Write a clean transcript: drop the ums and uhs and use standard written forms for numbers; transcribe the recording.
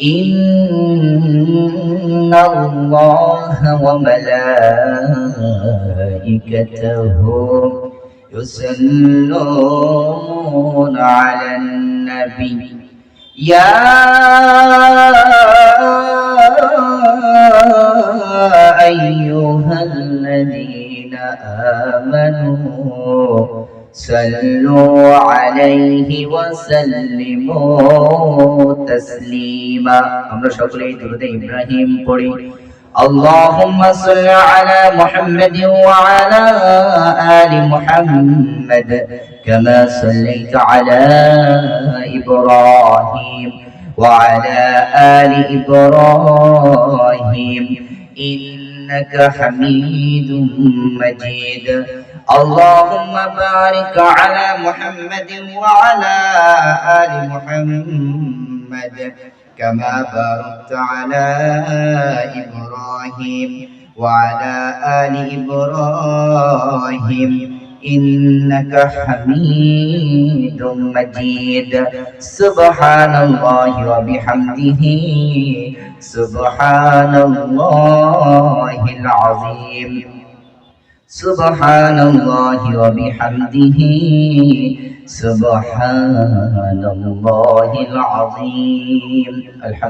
إن الله وملائكته يصلون على النبي يا أيها الذين آمنوا صلوا عليه وسلموا تسليما আমরা সকলেই দুরূদ ইব্রাহিম পড়ি اللهم صل على محمد وعلى آل محمد كما صليت على إبراهيم وعلى آل إبراهيم إنك حميد مجيد اللهم بارك على محمد وعلى آل محمد كما باركت على إبراهيم وعلى آل إبراهيم إنك حميد مجيد سبحان الله وبحمده سبحان الله العظيم سبحان الله وبحمده سبحان الله العظيم الحمد